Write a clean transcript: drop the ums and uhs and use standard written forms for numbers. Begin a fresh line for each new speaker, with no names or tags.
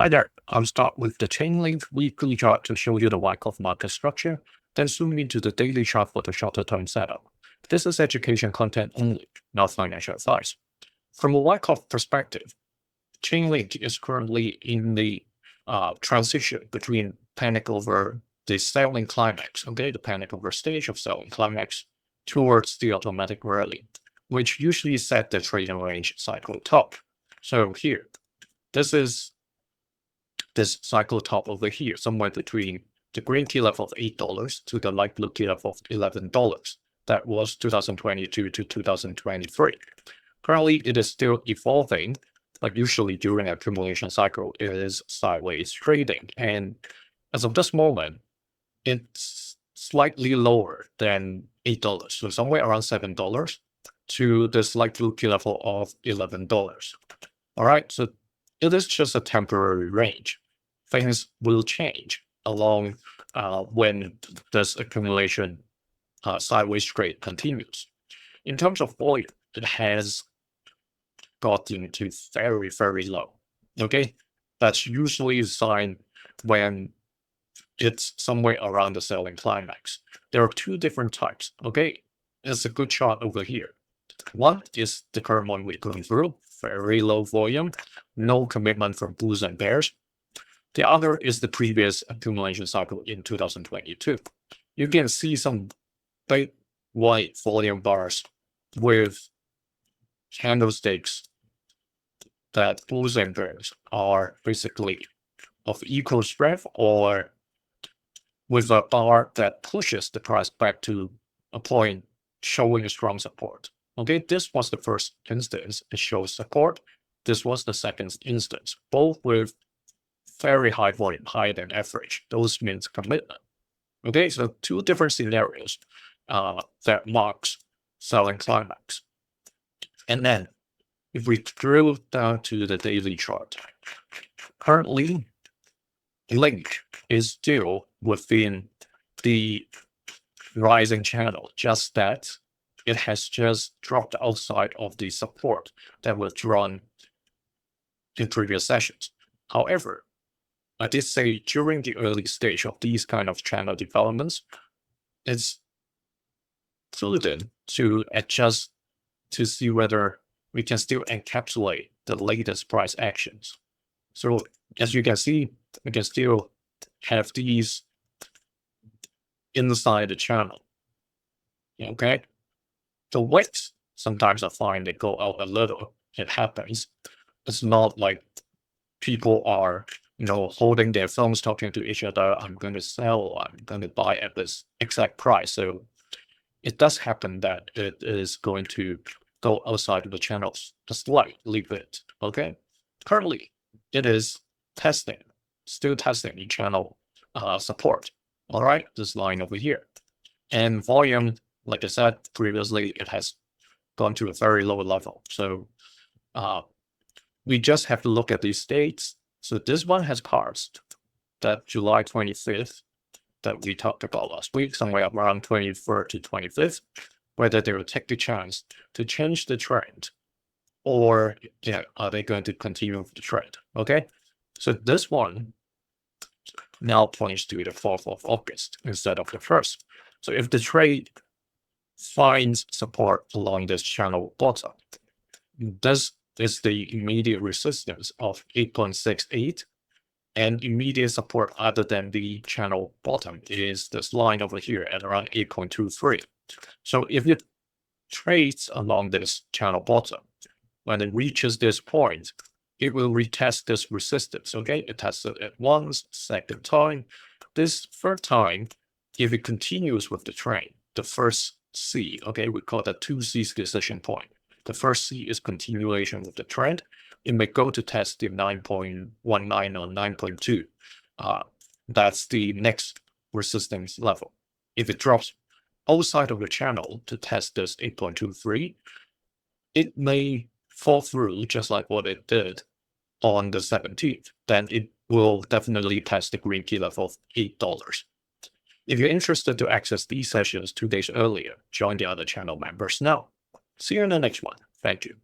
Hi there. I'll start with the Chainlink weekly chart to show you the Wyckoff market structure, then zoom into the daily chart for the shorter term setup. This is education content only, not financial advice. From a Wyckoff perspective, Chainlink is currently in the transition between panic over the selling climax, the panic over stage of selling climax towards the automatic rally, which usually set the trading range cycle top. So here, this is this cycle top over here, somewhere between the green key level of $8 to the light blue key level of $11. That was 2022 to 2023. Currently, it is still evolving, but usually during accumulation cycle, it is sideways trading. And as of this moment, it's slightly lower than $8, so somewhere around $7 to this light blue key level of $11. All right, so it is just a temporary range. Things will change along when this accumulation sideways trade continues. In terms of volume, it has gotten to very, very low. That's usually a sign when it's somewhere around the selling climax. There are two different types. It's a good chart over here. One is the current one we're going through, very low volume, no commitment from bulls and bears. The other is the previous accumulation cycle in 2022. You can see some big white volume bars with candlesticks that bulls and bears are basically of equal strength, or with a bar that pushes the price back to a point showing a strong support. This was the first instance, it shows support. This was the second instance, both with very high volume, higher than average. Those means commitment. So two different scenarios that marks selling climax. And then if we drill down to the daily chart, currently Link is still within the rising channel, just that it has just dropped outside of the support that was drawn in previous sessions. However, I did say during the early stage of these kind of channel developments, it's prudent to adjust to see whether we can still encapsulate the latest price actions. So as you can see, we can still have these inside the channel. The wicks, sometimes I find they go out a little. It happens. It's not like people are holding their phones, talking to each other. I'm going to sell, I'm going to buy at this exact price. So it does happen that it is going to go outside of the channels, a slightly bit. Currently, it is still testing the channel support. All right, this line over here. And volume, like I said previously, it has gone to a very low level. So we just have to look at these dates. So this one has passed that July 25th that we talked about last week, somewhere around 23rd to 25th, whether they will take the chance to change the trend, or are they going to continue with the trend? So this one now points to the 4th of August instead of the 1st. So if the trade finds support along this channel bottom, this is the immediate resistance of 8.68, and immediate support other than the channel bottom is this line over here at around 8.23. So if it trades along this channel bottom, when it reaches this point, it will retest this resistance. It tests it at once, second time. This third time, if it continues with the trend, the first C, we call that 2C's decision point. The first C is continuation with the trend. It may go to test the 9.19 or 9.2. That's the next resistance level. If it drops outside of the channel to test this 8.23, it may fall through just like what it did on the 17th. Then it will definitely test the green key level of $8. If you're interested to access these sessions 2 days earlier, join the other channel members now. See you in the next one. Thank you.